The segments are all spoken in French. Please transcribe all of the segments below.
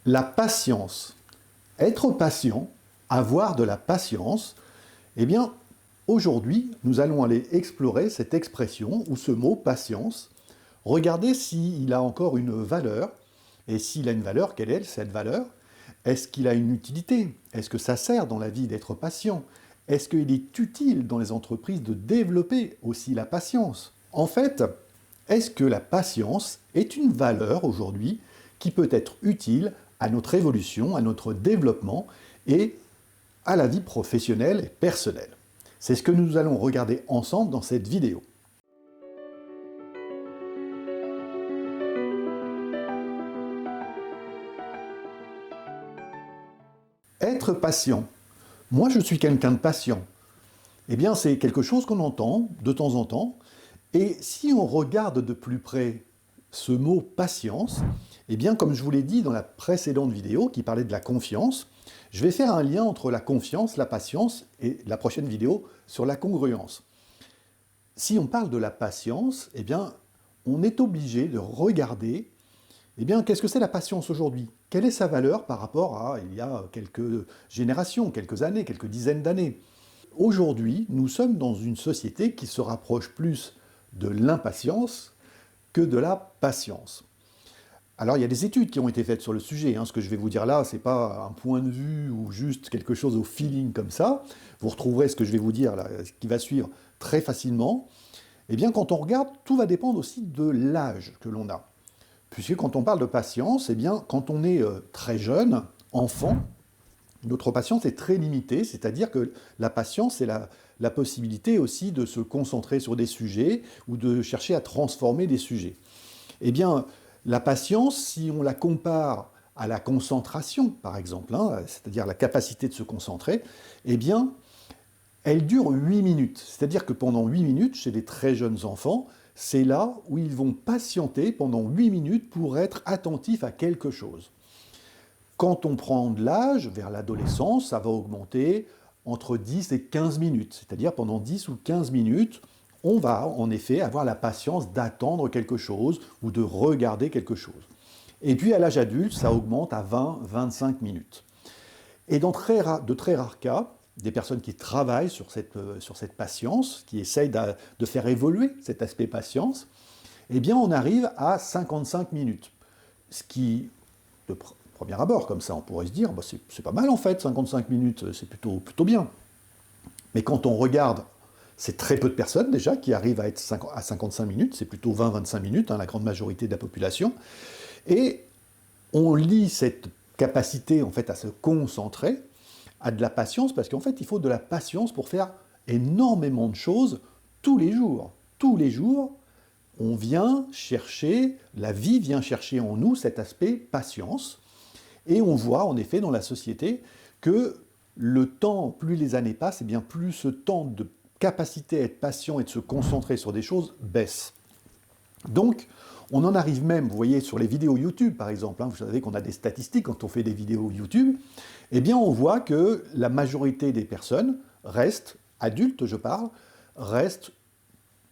La patience. Être patient, avoir de la patience, eh bien, aujourd'hui, nous allons aller explorer cette expression ou ce mot patience, regarder s'il a encore une valeur, et s'il a une valeur, quelle est cette valeur? Est-ce qu'il a une utilité? Est-ce que ça sert dans la vie d'être patient? Est-ce qu'il est utile dans les entreprises de développer aussi la patience? En fait, est-ce que la patience est une valeur aujourd'hui qui peut être utile à notre évolution, à notre développement et à la vie professionnelle et personnelle? C'est ce que nous allons regarder ensemble dans cette vidéo. Être patient. Moi, je suis quelqu'un de patient. Eh bien, c'est quelque chose qu'on entend de temps en temps. Et si on regarde de plus près ce mot patience, eh bien, comme je vous l'ai dit dans la précédente vidéo qui parlait de la confiance, je vais faire un lien entre la confiance, la patience et la prochaine vidéo sur la congruence. Si on parle de la patience, eh bien, on est obligé de regarder, eh bien, qu'est-ce que c'est la patience aujourd'hui? Quelle est sa valeur par rapport à il y a quelques générations, quelques années, quelques dizaines d'années? Aujourd'hui, nous sommes dans une société qui se rapproche plus de l'impatience que de la patience. Alors, il y a des études qui ont été faites sur le sujet. Ce que je vais vous dire là, ce n'est pas un point de vue ou juste quelque chose au feeling comme ça. Vous retrouverez ce que je vais vous dire là, ce qui va suivre très facilement. Eh bien, quand on regarde, tout va dépendre aussi de l'âge que l'on a. Puisque quand on parle de patience, eh bien, quand on est très jeune, enfant, notre patience est très limitée, c'est-à-dire que la patience, c'est la possibilité aussi de se concentrer sur des sujets ou de chercher à transformer des sujets. Eh bien, la patience, si on la compare à la concentration, par exemple, c'est-à-dire la capacité de se concentrer, eh bien, elle dure 8 minutes. C'est-à-dire que pendant 8 minutes, chez les très jeunes enfants, c'est là où ils vont patienter pendant 8 minutes pour être attentifs à quelque chose. Quand on prend de l'âge, vers l'adolescence, ça va augmenter entre 10 et 15 minutes. C'est-à-dire pendant 10 ou 15 minutes, on va en effet avoir la patience d'attendre quelque chose ou de regarder quelque chose. Et puis à l'âge adulte, ça augmente à 20-25 minutes. Et dans de très rares cas, des personnes qui travaillent sur cette patience, qui essayent de faire évoluer cet aspect patience, eh bien on arrive à 55 minutes. Ce qui, de premier abord, comme ça, on pourrait se dire, bah, c'est pas mal en fait, 55 minutes, c'est plutôt bien. Mais quand on regarde, c'est très peu de personnes déjà qui arrivent à être à 55 minutes, c'est plutôt 20-25 minutes, la grande majorité de la population. Et on lie cette capacité en fait à se concentrer à de la patience, parce qu'en fait il faut de la patience pour faire énormément de choses tous les jours. Tous les jours, on vient chercher, la vie vient chercher en nous cet aspect patience, et on voit en effet dans la société que le temps, plus les années passent, et bien plus ce temps de capacité à être patient et de se concentrer sur des choses baisse. Donc, on en arrive même, vous voyez, sur les vidéos YouTube par exemple, vous savez qu'on a des statistiques quand on fait des vidéos YouTube, eh bien on voit que la majorité des personnes restent, adultes je parle, restent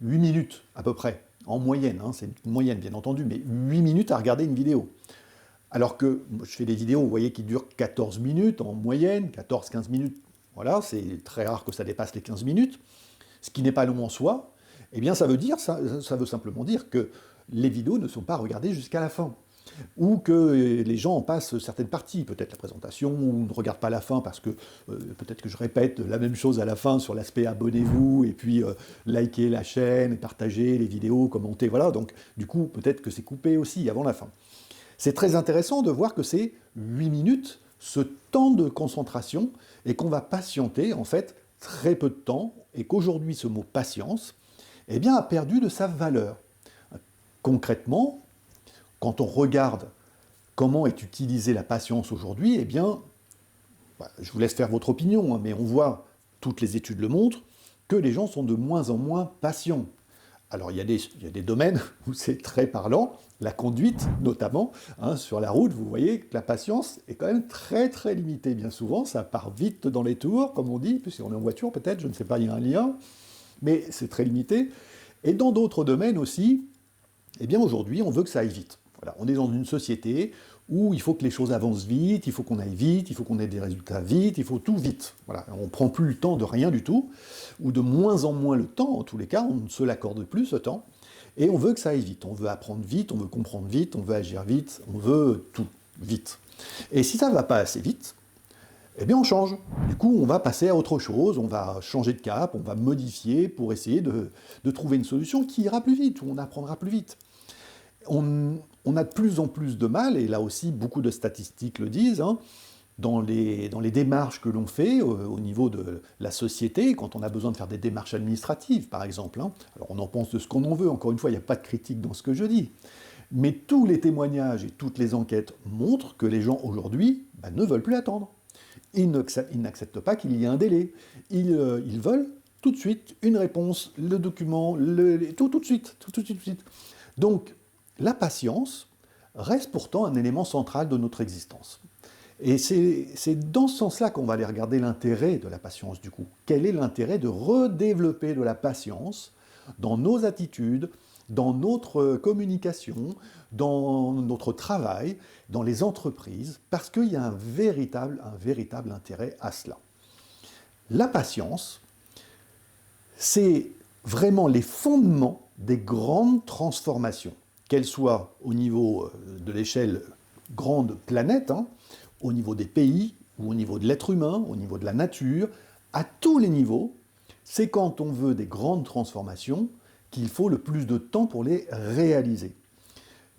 8 minutes à peu près, en moyenne, c'est une moyenne bien entendu, mais 8 minutes à regarder une vidéo. Alors que je fais des vidéos, vous voyez, qui durent 14 minutes en moyenne, 14-15 minutes, voilà, c'est très rare que ça dépasse les 15 minutes, ce qui n'est pas long en soi, eh bien ça veut simplement dire que les vidéos ne sont pas regardées jusqu'à la fin. Ou que les gens en passent certaines parties, peut-être la présentation, ou ne regardent pas la fin parce que peut-être que je répète la même chose à la fin sur l'aspect abonnez-vous, et puis likez la chaîne, partagez les vidéos, commentez, voilà, donc du coup peut-être que c'est coupé aussi avant la fin. C'est très intéressant de voir que c'est 8 minutes, ce temps de concentration, et qu'on va patienter en fait très peu de temps, et qu'aujourd'hui ce mot patience, eh bien, a perdu de sa valeur. Concrètement, quand on regarde comment est utilisée la patience aujourd'hui, eh bien, je vous laisse faire votre opinion, mais on voit, toutes les études le montrent, que les gens sont de moins en moins patients. Alors il y a des domaines où c'est très parlant, la conduite notamment, sur la route, vous voyez que la patience est quand même très très limitée bien souvent, ça part vite dans les tours, comme on dit, puisqu'on est en voiture peut-être, je ne sais pas, il y a un lien, mais c'est très limité. Et dans d'autres domaines aussi, eh bien aujourd'hui on veut que ça aille vite. Voilà, on est dans une société où il faut que les choses avancent vite, il faut qu'on aille vite, il faut qu'on ait des résultats vite, il faut tout vite. Voilà. On ne prend plus le temps de rien du tout, ou de moins en moins le temps, en tous les cas, on ne se l'accorde plus ce temps, et on veut que ça aille vite, on veut apprendre vite, on veut comprendre vite, on veut agir vite, on veut tout vite. Et si ça ne va pas assez vite, eh bien on change. Du coup, on va passer à autre chose, on va changer de cap, on va modifier pour essayer de trouver une solution qui ira plus vite, où on apprendra plus vite. On a de plus en plus de mal, et là aussi beaucoup de statistiques le disent, hein, dans les démarches que l'on fait au niveau de la société, quand on a besoin de faire des démarches administratives, par exemple. Hein. Alors on en pense de ce qu'on en veut, encore une fois, il n'y a pas de critique dans ce que je dis. Mais tous les témoignages et toutes les enquêtes montrent que les gens aujourd'hui ne veulent plus attendre. Ils n'acceptent pas qu'il y ait un délai. Ils veulent tout de suite une réponse, le document, tout de suite, tout de suite. Donc, la patience reste pourtant un élément central de notre existence. Et c'est dans ce sens-là qu'on va aller regarder l'intérêt de la patience, du coup. Quel est l'intérêt de redévelopper de la patience dans nos attitudes, dans notre communication, dans notre travail, dans les entreprises, parce qu'il y a un véritable intérêt à cela. La patience, c'est vraiment les fondements des grandes transformations, qu'elles soient au niveau de l'échelle grande planète, hein, au niveau des pays, ou au niveau de l'être humain, au niveau de la nature, à tous les niveaux, c'est quand on veut des grandes transformations qu'il faut le plus de temps pour les réaliser.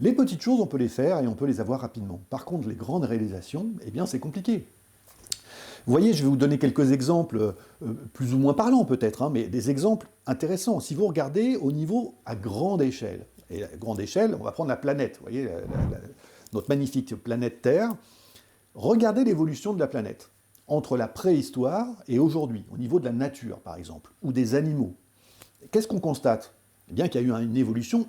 Les petites choses, on peut les faire et on peut les avoir rapidement. Par contre, les grandes réalisations, eh bien, c'est compliqué. Vous voyez, je vais vous donner quelques exemples, plus ou moins parlants peut-être, hein, mais des exemples intéressants. Si vous regardez au niveau à grande échelle, et à grande échelle, on va prendre la planète, vous voyez, notre magnifique planète Terre, regardez l'évolution de la planète entre la préhistoire et aujourd'hui, au niveau de la nature par exemple, ou des animaux. Qu'est-ce qu'on constate? Eh bien qu'il y a eu une évolution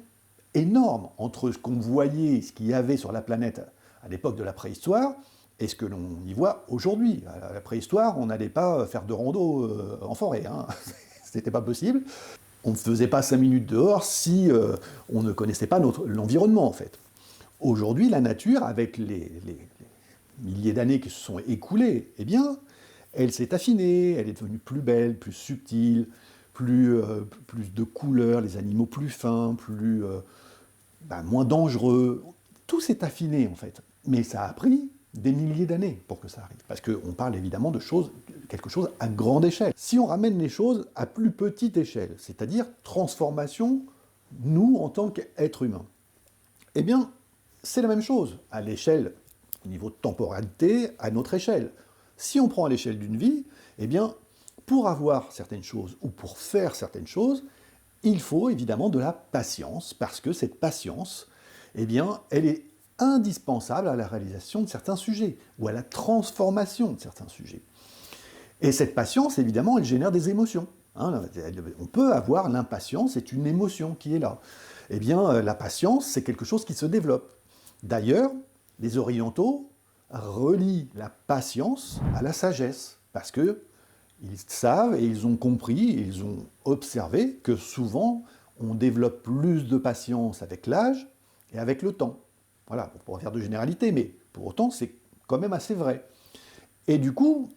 énorme entre ce qu'on voyait, ce qu'il y avait sur la planète à l'époque de la préhistoire, et ce que l'on y voit aujourd'hui. À la préhistoire, on n'allait pas faire de rando en forêt, hein. C'était pas possible. On ne faisait pas 5 minutes dehors si on ne connaissait pas l'environnement en fait. Aujourd'hui, la nature, avec les milliers d'années qui se sont écoulées, eh bien, elle s'est affinée, elle est devenue plus belle, plus subtile, plus de couleurs, les animaux plus fins, moins dangereux. Tout s'est affiné en fait. Mais ça a pris des milliers d'années pour que ça arrive. Parce qu'on parle évidemment de quelque chose à grande échelle. Si on ramène les choses à plus petite échelle, c'est-à-dire transformation, nous en tant qu'êtres humains, eh bien, c'est la même chose à l'échelle, au niveau de temporalité, à notre échelle. Si on prend à l'échelle d'une vie, eh bien, pour avoir certaines choses ou pour faire certaines choses, il faut évidemment de la patience, parce que cette patience, eh bien, elle est indispensable à la réalisation de certains sujets, ou à la transformation de certains sujets. Et cette patience, évidemment, elle génère des émotions. Hein, on peut avoir l'impatience, c'est une émotion qui est là. Eh bien, la patience, c'est quelque chose qui se développe. D'ailleurs, les orientaux relient la patience à la sagesse, parce que ils savent et ils ont compris, et ils ont observé que souvent, on développe plus de patience avec l'âge et avec le temps. Voilà, on pourrait faire de généralité, mais pour autant, c'est quand même assez vrai. Et du coup,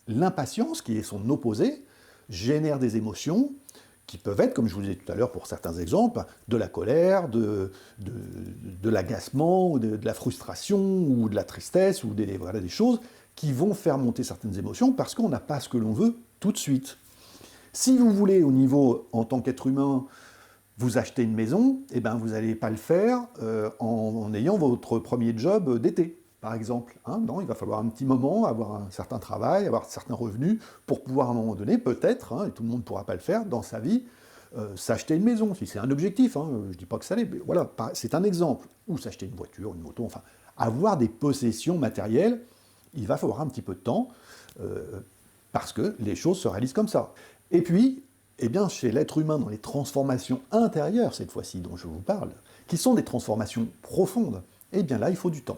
l'impatience, qui est son opposé, génère des émotions qui peuvent être, comme je vous disais tout à l'heure pour certains exemples, de la colère, de l'agacement, ou de la frustration, ou de la tristesse, ou des choses qui vont faire monter certaines émotions parce qu'on n'a pas ce que l'on veut tout de suite. Si vous voulez, au niveau, en tant qu'être humain, vous achetez une maison, eh ben vous n'allez pas le faire en ayant votre premier job d'été, par exemple. Hein, non, il va falloir un petit moment, avoir un certain travail, avoir certains revenus, pour pouvoir à un moment donné, peut-être, hein, et tout le monde ne pourra pas le faire dans sa vie, s'acheter une maison, si c'est un objectif, hein, je ne dis pas que ça l'est, mais voilà, c'est un exemple. Ou s'acheter une voiture, une moto, enfin, avoir des possessions matérielles, il va falloir un petit peu de temps, parce que les choses se réalisent comme ça. Et puis, eh bien, chez l'être humain, dans les transformations intérieures, cette fois-ci, dont je vous parle, qui sont des transformations profondes, eh bien là, il faut du temps.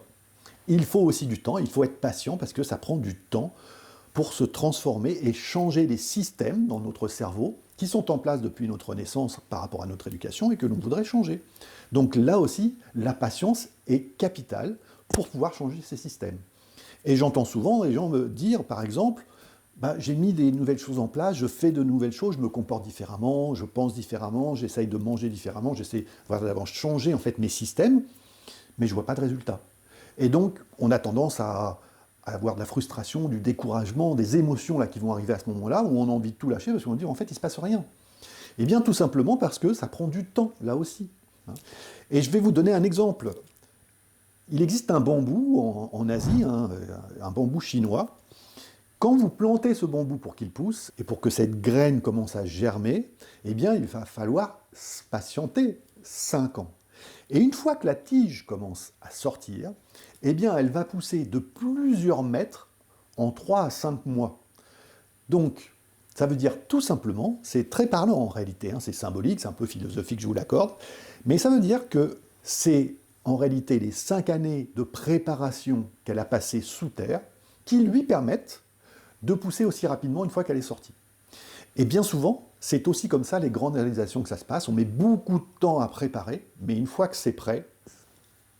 Il faut aussi du temps, il faut être patient, parce que ça prend du temps pour se transformer et changer les systèmes dans notre cerveau qui sont en place depuis notre naissance par rapport à notre éducation et que l'on voudrait changer. Donc là aussi, la patience est capitale pour pouvoir changer ces systèmes. Et j'entends souvent les gens me dire, par exemple, j'ai mis des nouvelles choses en place, je fais de nouvelles choses, je me comporte différemment, je pense différemment, j'essaye de manger différemment, j'essaie d'avoir changé en fait mes systèmes, mais je ne vois pas de résultat. Et donc, on a tendance à avoir de la frustration, du découragement, des émotions là, qui vont arriver à ce moment-là, où on a envie de tout lâcher, parce qu'on dit, en fait, il ne se passe rien. Eh bien, tout simplement parce que ça prend du temps, là aussi. Et je vais vous donner un exemple. Il existe un bambou en Asie, un bambou chinois. Quand vous plantez ce bambou pour qu'il pousse, et pour que cette graine commence à germer, eh bien, il va falloir patienter 5 ans. Et une fois que la tige commence à sortir, eh bien, elle va pousser de plusieurs mètres en 3 à 5 mois. Donc, ça veut dire tout simplement, c'est très parlant en réalité, c'est symbolique, c'est un peu philosophique, je vous l'accorde, mais ça veut dire que c'est en réalité les 5 années de préparation qu'elle a passées sous terre qui lui permettent de pousser aussi rapidement une fois qu'elle est sortie. Et bien souvent, c'est aussi comme ça les grandes réalisations que ça se passe. On met beaucoup de temps à préparer, mais une fois que c'est prêt,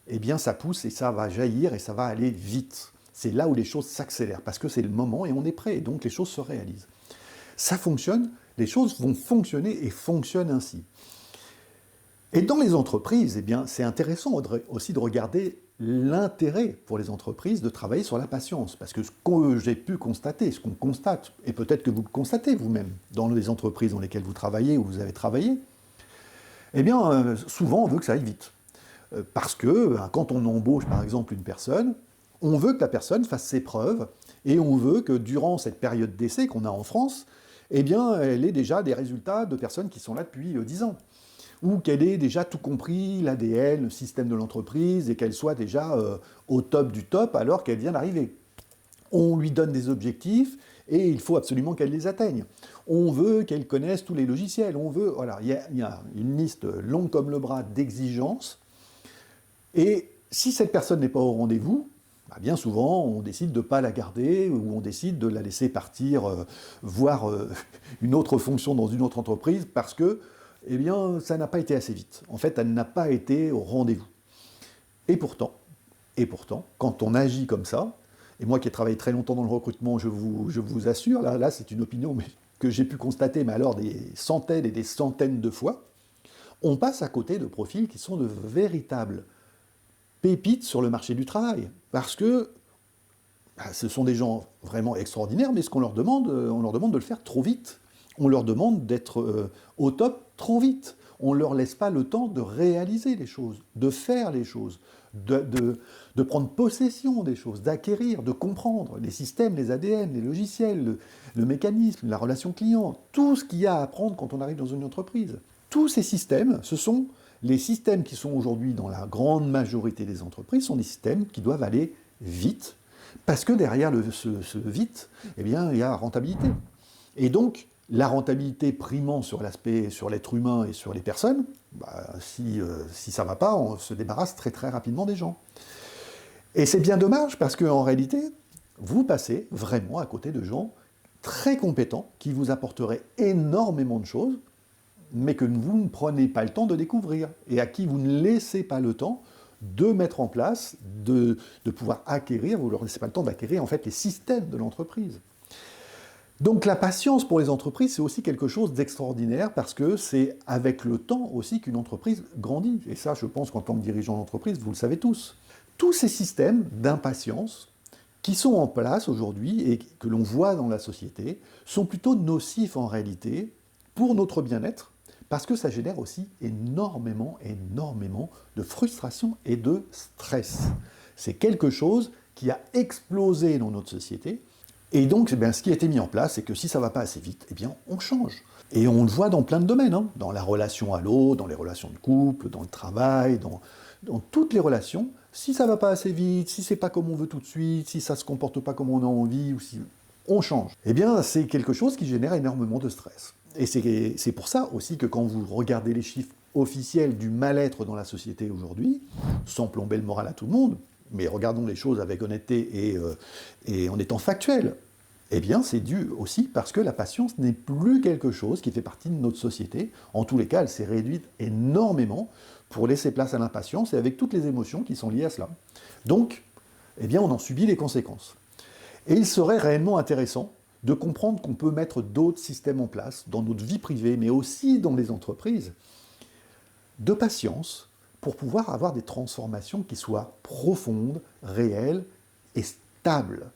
eh bien ça pousse et ça va jaillir et ça va aller vite. C'est là où les choses s'accélèrent, parce que c'est le moment et on est prêt, et donc les choses se réalisent. Ça fonctionne, les choses vont fonctionner et fonctionnent ainsi. Et dans les entreprises, eh bien, c'est intéressant aussi de regarder l'intérêt pour les entreprises de travailler sur la patience. Parce que ce que j'ai pu constater, ce qu'on constate, et peut-être que vous le constatez vous-même dans les entreprises dans lesquelles vous travaillez ou vous avez travaillé, eh bien, souvent on veut que ça aille vite. Parce que quand on embauche par exemple une personne, on veut que la personne fasse ses preuves et on veut que durant cette période d'essai qu'on a en France, eh bien, elle ait déjà des résultats de personnes qui sont là depuis 10 ans. Ou qu'elle ait déjà tout compris, l'ADN, le système de l'entreprise, et qu'elle soit déjà au top du top alors qu'elle vient d'arriver. On lui donne des objectifs et il faut absolument qu'elle les atteigne. On veut qu'elle connaisse tous les logiciels. On veut, voilà, il y a une liste longue comme le bras d'exigences. Et si cette personne n'est pas au rendez-vous, bien souvent, on décide de ne pas la garder ou on décide de la laisser partir voir une autre fonction dans une autre entreprise parce que eh bien, ça n'a pas été assez vite. En fait, elle n'a pas été au rendez-vous. Et pourtant, quand on agit comme ça, et moi qui ai travaillé très longtemps dans le recrutement, je vous assure, là c'est une opinion que j'ai pu constater, mais alors des centaines et des centaines de fois, on passe à côté de profils qui sont de véritables pépites sur le marché du travail. Parce que ce sont des gens vraiment extraordinaires, mais ce qu'on leur demande, on leur demande de le faire trop vite. On leur demande d'être au top trop vite. On ne leur laisse pas le temps de réaliser les choses, de faire les choses, de prendre possession des choses, d'acquérir, de comprendre les systèmes, les ADN, les logiciels, le mécanisme, la relation client, tout ce qu'il y a à apprendre quand on arrive dans une entreprise. Tous ces systèmes, ce sont les systèmes qui sont aujourd'hui dans la grande majorité des entreprises, sont des systèmes qui doivent aller vite, parce que derrière ce vite, eh bien, il y a rentabilité. Et donc, la rentabilité primant sur l'aspect, sur l'être humain et sur les personnes, si ça ne va pas, on se débarrasse très très rapidement des gens. Et c'est bien dommage parce qu'en réalité, vous passez vraiment à côté de gens très compétents qui vous apporteraient énormément de choses, mais que vous ne prenez pas le temps de découvrir et à qui vous ne laissez pas le temps de mettre en place, de pouvoir acquérir, vous ne leur laissez pas le temps d'acquérir en fait les systèmes de l'entreprise. Donc la patience pour les entreprises, c'est aussi quelque chose d'extraordinaire parce que c'est avec le temps aussi qu'une entreprise grandit. Et ça, je pense qu'en tant que dirigeant d'entreprise, vous le savez tous. Tous ces systèmes d'impatience qui sont en place aujourd'hui et que l'on voit dans la société sont plutôt nocifs en réalité pour notre bien-être parce que ça génère aussi énormément de frustration et de stress. C'est quelque chose qui a explosé dans notre société. Et donc, ce qui a été mis en place, c'est que si ça ne va pas assez vite, on change. Et on le voit dans plein de domaines, dans la relation à l'autre, dans les relations de couple, dans le travail, dans toutes les relations. Si ça ne va pas assez vite, si ce n'est pas comme on veut tout de suite, si ça ne se comporte pas comme on a envie, ou si on change. C'est quelque chose qui génère énormément de stress. Et c'est pour ça aussi que quand vous regardez les chiffres officiels du mal-être dans la société aujourd'hui, sans plomber le moral à tout le monde, mais regardons les choses avec honnêteté et en étant factuels. Eh bien, c'est dû aussi parce que la patience n'est plus quelque chose qui fait partie de notre société. En tous les cas, elle s'est réduite énormément pour laisser place à l'impatience et avec toutes les émotions qui sont liées à cela. Donc, eh bien, on en subit les conséquences. Et il serait réellement intéressant de comprendre qu'on peut mettre d'autres systèmes en place dans notre vie privée, mais aussi dans les entreprises, de patience pour pouvoir avoir des transformations qui soient profondes, réelles et stables.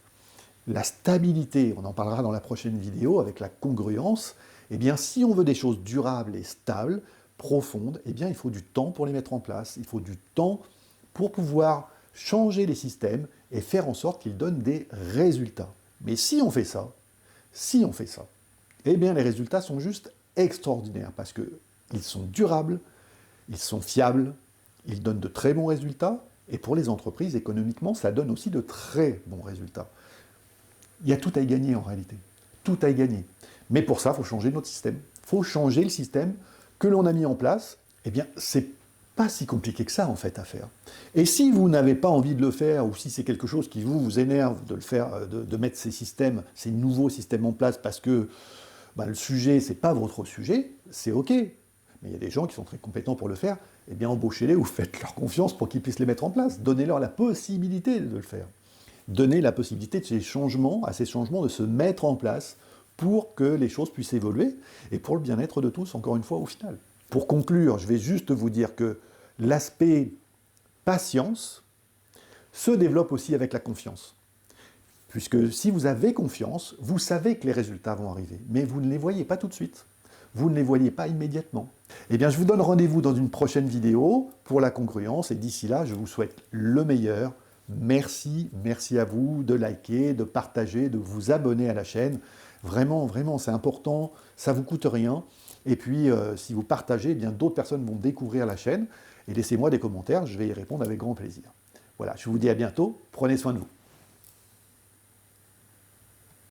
La stabilité, on en parlera dans la prochaine vidéo avec la congruence, eh bien si on veut des choses durables et stables, profondes, eh bien il faut du temps pour les mettre en place, il faut du temps pour pouvoir changer les systèmes et faire en sorte qu'ils donnent des résultats. Mais si on fait ça, eh bien les résultats sont juste extraordinaires parce qu'ils sont durables, ils sont fiables, ils donnent de très bons résultats et pour les entreprises, économiquement, ça donne aussi de très bons résultats. Il y a tout à y gagner en réalité. Tout à y gagner. Mais pour ça, il faut changer notre système. Il faut changer le système que l'on a mis en place. Eh bien, c'est pas si compliqué que ça en fait à faire. Et si vous n'avez pas envie de le faire, ou si c'est quelque chose qui vous énerve de le faire, de mettre ces systèmes, ces nouveaux systèmes en place parce que le sujet, c'est pas votre sujet, c'est ok. Mais il y a des gens qui sont très compétents pour le faire, eh bien embauchez-les ou faites-leur confiance pour qu'ils puissent les mettre en place. Donnez-leur la possibilité de le faire. Donner la possibilité de à ces changements de se mettre en place pour que les choses puissent évoluer et pour le bien-être de tous, encore une fois, au final. Pour conclure, je vais juste vous dire que l'aspect patience se développe aussi avec la confiance. Puisque si vous avez confiance, vous savez que les résultats vont arriver, mais vous ne les voyez pas tout de suite. Vous ne les voyez pas immédiatement. Eh bien, je vous donne rendez-vous dans une prochaine vidéo pour la congruence et d'ici là, je vous souhaite le meilleur. Merci à vous de liker, de partager, de vous abonner à la chaîne. Vraiment, vraiment, c'est important, ça ne vous coûte rien. Et puis, si vous partagez, eh bien d'autres personnes vont découvrir la chaîne. Et laissez-moi des commentaires, je vais y répondre avec grand plaisir. Voilà, je vous dis à bientôt, prenez soin de vous.